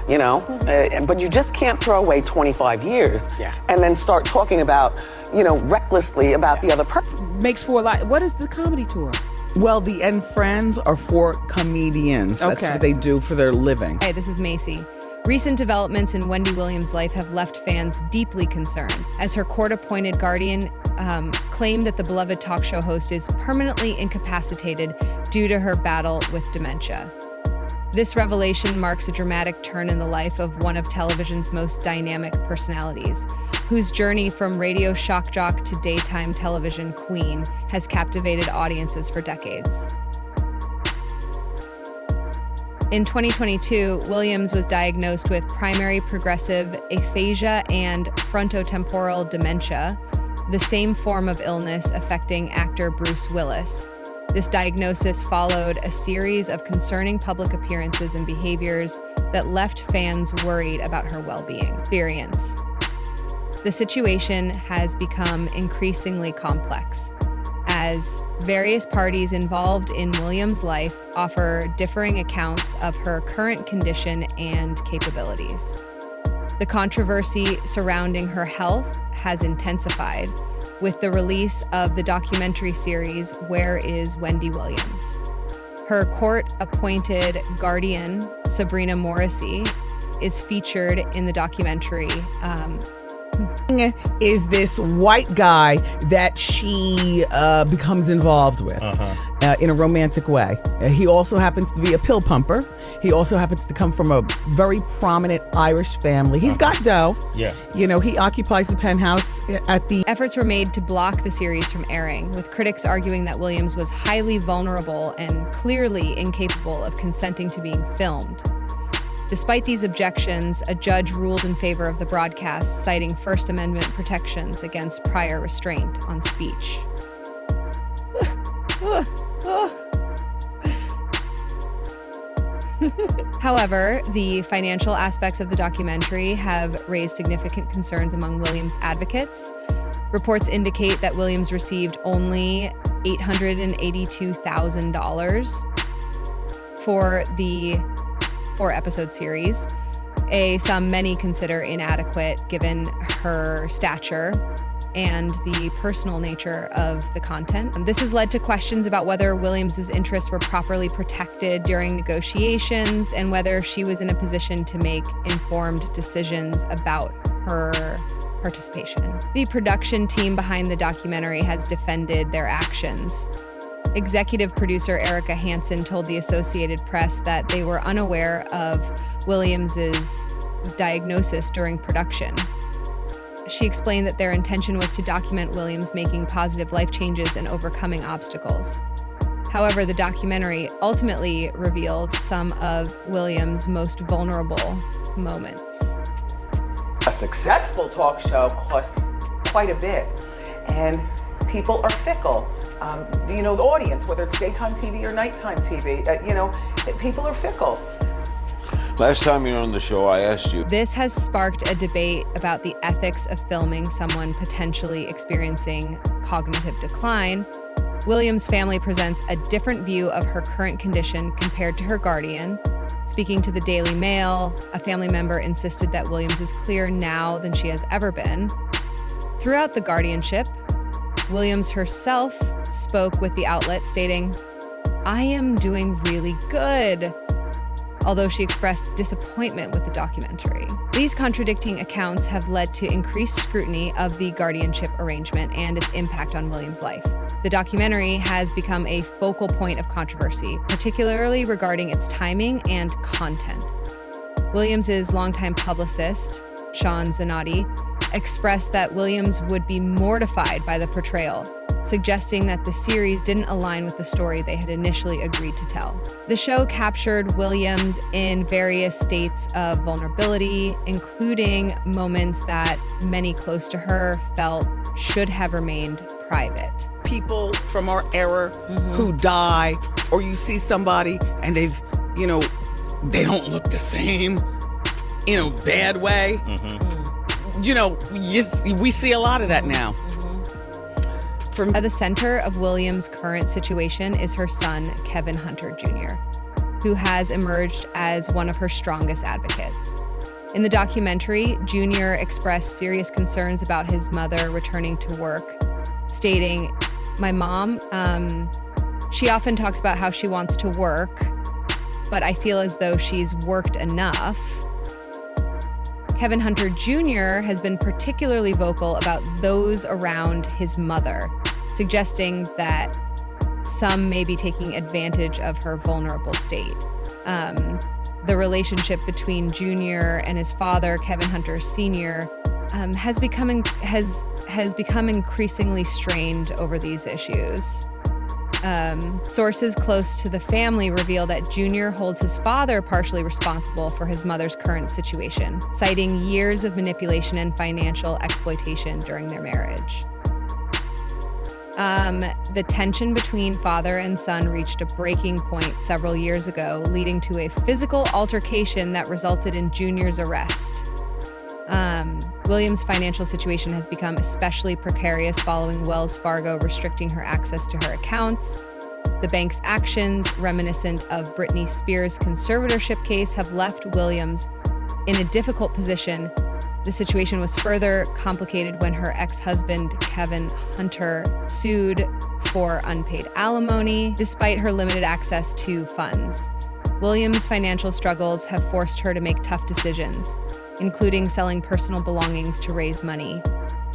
you know? But you just can't throw away 25 years and then start talking about, you know, recklessly about the other person. Makes for a lot. What is the comedy tour? Well, the End Friends are for comedians. That's what they do for their living. Hey, this is Macy. Recent developments in Wendy Williams' life have left fans deeply concerned, as her court-appointed guardian claimed that the beloved talk show host is permanently incapacitated due to her battle with dementia. This revelation marks a dramatic turn in the life of one of television's most dynamic personalities, whose journey from radio shock jock to daytime television queen has captivated audiences for decades. In 2022, Williams was diagnosed with primary progressive aphasia and frontotemporal dementia, the same form of illness affecting actor Bruce Willis. This diagnosis followed a series of concerning public appearances and behaviors that left fans worried about her well-being. The situation has become increasingly complex, as various parties involved in Williams' life offer differing accounts of her current condition and capabilities. The controversy surrounding her health has intensified with the release of the documentary series, Where is Wendy Williams? Her court-appointed guardian, Sabrina Morrissey, is featured in the documentary. Is this white guy that she becomes involved with in a romantic way. He also happens to be a pill pumper. He also happens to come from a very prominent Irish family. He's got dough. Yeah. You know, he occupies the penthouse at the... Efforts were made to block the series from airing, with critics arguing that Williams was highly vulnerable and clearly incapable of consenting to being filmed. Despite these objections, a judge ruled in favor of the broadcast, citing First Amendment protections against prior restraint on speech. However, the financial aspects of the documentary have raised significant concerns among Williams advocates. Reports indicate that Williams received only $882,000 for the 4-episode series, a sum many consider inadequate given her stature and the personal nature of the content. This has led to questions about whether Williams' interests were properly protected during negotiations and whether she was in a position to make informed decisions about her participation. The production team behind the documentary has defended their actions. Executive producer Erica Hansen told the Associated Press that they were unaware of Williams's diagnosis during production. She explained that their intention was to document Williams making positive life changes and overcoming obstacles. However, the documentary ultimately revealed some of Williams' most vulnerable moments. A successful talk show costs quite a bit, and people are fickle. You know, the audience, whether it's daytime TV or nighttime TV, you know, people are fickle. Last time you were on the show, I asked you. This has sparked a debate about the ethics of filming someone potentially experiencing cognitive decline. Williams' family presents a different view of her current condition compared to her guardian. Speaking to the Daily Mail, a family member insisted that Williams is clearer now than she has ever been. Throughout the guardianship, Williams herself spoke with the outlet stating, "I am doing really good," although she expressed disappointment with the documentary. These contradicting accounts have led to increased scrutiny of the guardianship arrangement and its impact on Williams' life. The documentary has become a focal point of controversy, particularly regarding its timing and content. Williams' longtime publicist, Sean Zanotti, expressed that Williams would be mortified by the portrayal, suggesting that the series didn't align with the story they had initially agreed to tell. The show captured Williams in various states of vulnerability, including moments that many close to her felt should have remained private. People from our era who die, or you see somebody and they've, you know, they don't look the same in a bad way. You know, we see a lot of that now. At the center of Williams' current situation is her son, Kevin Hunter Jr. who has emerged as one of her strongest advocates. In the documentary, Junior expressed serious concerns about his mother returning to work, stating, "My mom, she often talks about how she wants to work, but I feel as though she's worked enough." Kevin Hunter Jr. has been particularly vocal about those around his mother, suggesting that some may be taking advantage of her vulnerable state. The relationship between Junior and his father, Kevin Hunter Sr., has become increasingly strained over these issues. Sources close to the family reveal that Junior holds his father partially responsible for his mother's current situation, citing years of manipulation and financial exploitation during their marriage. The tension between father and son reached a breaking point several years ago, leading to a physical altercation that resulted in Junior's arrest. Williams' financial situation has become especially precarious following Wells Fargo restricting her access to her accounts. The bank's actions, reminiscent of Britney Spears' conservatorship case, have left Williams in a difficult position. The situation was further complicated when her ex-husband, Kevin Hunter, sued for unpaid alimony, despite her limited access to funds. Williams' financial struggles have forced her to make tough decisions, including selling personal belongings to raise money.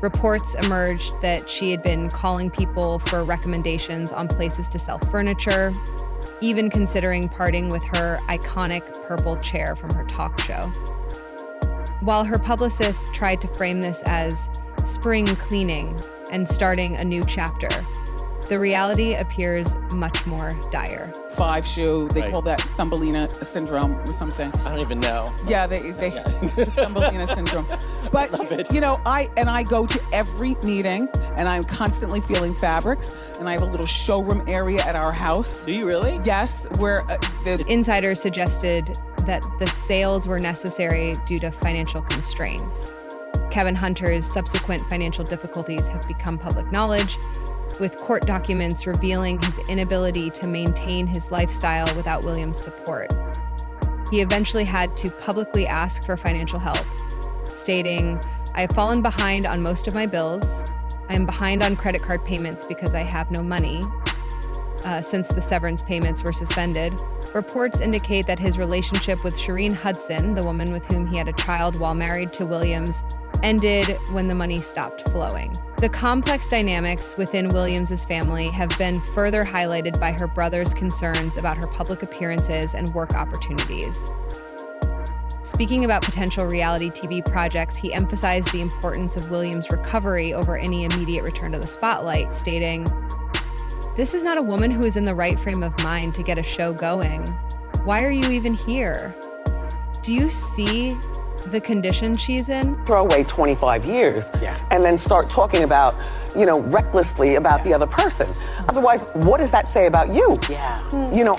Reports emerged that she had been calling people for recommendations on places to sell furniture, even considering parting with her iconic purple chair from her talk show. While her publicist tried to frame this as spring cleaning and starting a new chapter, the reality appears much more dire. 5 shoe. They Right. call that Thumbelina syndrome or something. I don't even know. Yeah, they Thumbelina syndrome. But love it. you know, I go to every meeting and I'm constantly feeling fabrics, and I have a little showroom area at our house. Do you really? Yes, where the Insiders suggested that the sales were necessary due to financial constraints. Kevin Hunter's subsequent financial difficulties have become public knowledge, with court documents revealing his inability to maintain his lifestyle without Williams' support. He eventually had to publicly ask for financial help, stating, "I have fallen behind on most of my bills. I am behind on credit card payments because I have no money." Since the severance payments were suspended, reports indicate that his relationship with Shireen Hudson, the woman with whom he had a child while married to Williams, ended when the money stopped flowing. The complex dynamics within Williams' family have been further highlighted by her brother's concerns about her public appearances and work opportunities. Speaking about potential reality TV projects, he emphasized the importance of Williams' recovery over any immediate return to the spotlight, stating, "This is not a woman who is in the right frame of mind to get a show going. Why are you even here? Do you see the condition she's in?" Throw away 25 years and then start talking about, recklessly about the other person. Otherwise, what does that say about you? Yeah.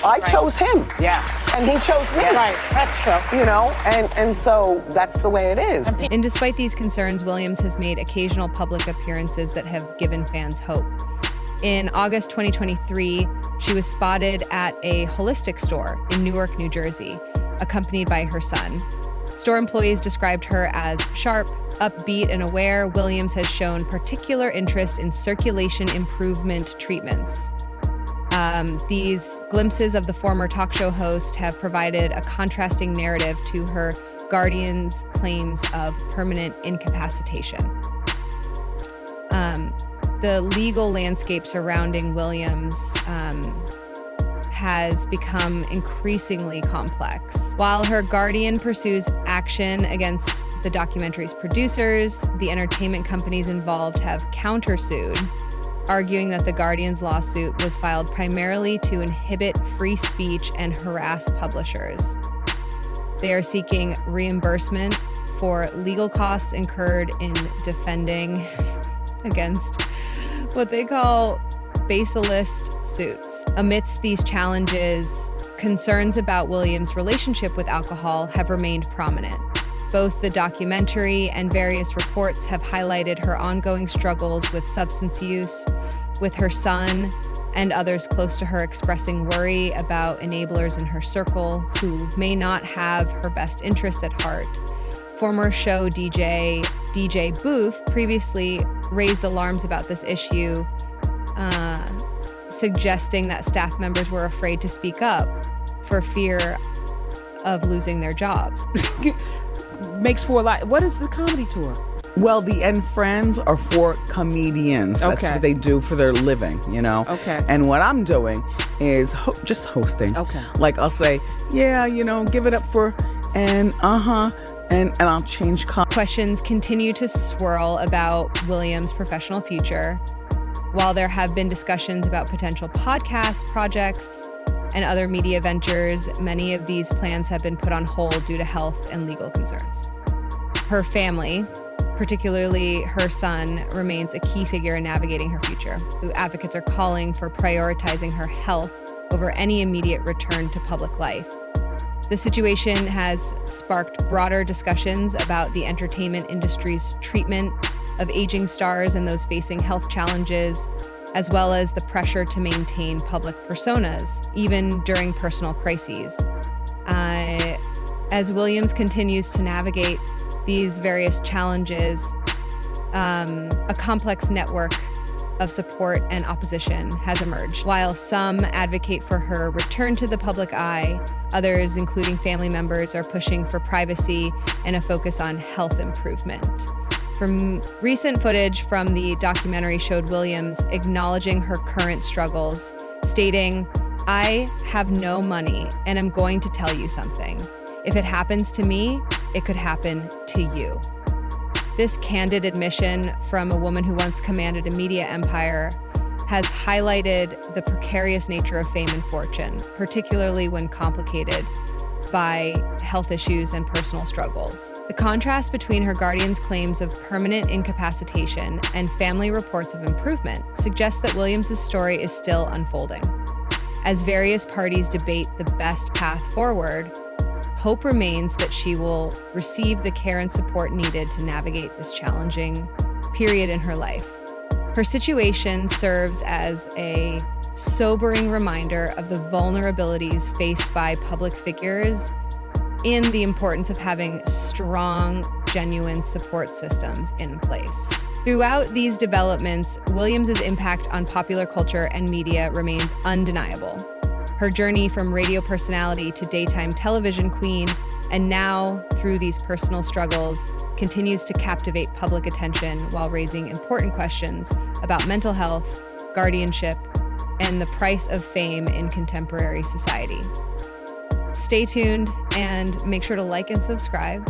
I chose him. Yeah. And he chose me. Right. That's true. And so that's the way it is. And despite these concerns, Williams has made occasional public appearances that have given fans hope. In August 2023, she was spotted at a holistic store in Newark, New Jersey, accompanied by her son. Store employees described her as sharp, upbeat, and aware. Williams has shown particular interest in circulation improvement treatments. These glimpses of the former talk show host have provided a contrasting narrative to her guardian's claims of permanent incapacitation. The legal landscape surrounding Williams has become increasingly complex. While her guardian pursues action against the documentary's producers, the entertainment companies involved have countersued, arguing that the guardian's lawsuit was filed primarily to inhibit free speech and harass publishers. They are seeking reimbursement for legal costs incurred in defending against what they call baselist suits. Amidst these challenges, concerns about Williams' relationship with alcohol have remained prominent. Both the documentary and various reports have highlighted her ongoing struggles with substance use, with her son, and others close to her expressing worry about enablers in her circle who may not have her best interests at heart. Former show DJ Booth previously raised alarms about this issue, suggesting that staff members were afraid to speak up for fear of losing their jobs. Makes for a lot. What is the comedy tour? Well, the End Friends are for comedians. That's Okay. what they do for their living, you know? Okay. And what I'm doing is just hosting. Okay. Like I'll say, yeah, you know, give it up for, and and I'll change Questions continue to swirl about Williams' professional future. While there have been discussions about potential podcast projects and other media ventures, many of these plans have been put on hold due to health and legal concerns. Her family, particularly her son, remains a key figure in navigating her future. Advocates are calling for prioritizing her health over any immediate return to public life. The situation has sparked broader discussions about the entertainment industry's treatment of aging stars and those facing health challenges, as well as the pressure to maintain public personas, even during personal crises. As Williams continues to navigate these various challenges, a complex network of support and opposition has emerged. While some advocate for her return to the public eye, others, including family members, are pushing for privacy and a focus on health improvement. From recent footage from the documentary showed Williams acknowledging her current struggles, stating, "I have no money, and I'm going to tell you something. If it happens to me, it could happen to you." This candid admission from a woman who once commanded a media empire has highlighted the precarious nature of fame and fortune, particularly when complicated by health issues and personal struggles. The contrast between her guardian's claims of permanent incapacitation and family reports of improvement suggests that Williams' story is still unfolding. As various parties debate the best path forward, hope remains that she will receive the care and support needed to navigate this challenging period in her life. Her situation serves as a sobering reminder of the vulnerabilities faced by public figures and the importance of having strong, genuine support systems in place. Throughout these developments, Williams' impact on popular culture and media remains undeniable. Her journey from radio personality to daytime television queen, and now through these personal struggles, continues to captivate public attention while raising important questions about mental health, guardianship, and the price of fame in contemporary society. Stay tuned and make sure to like and subscribe.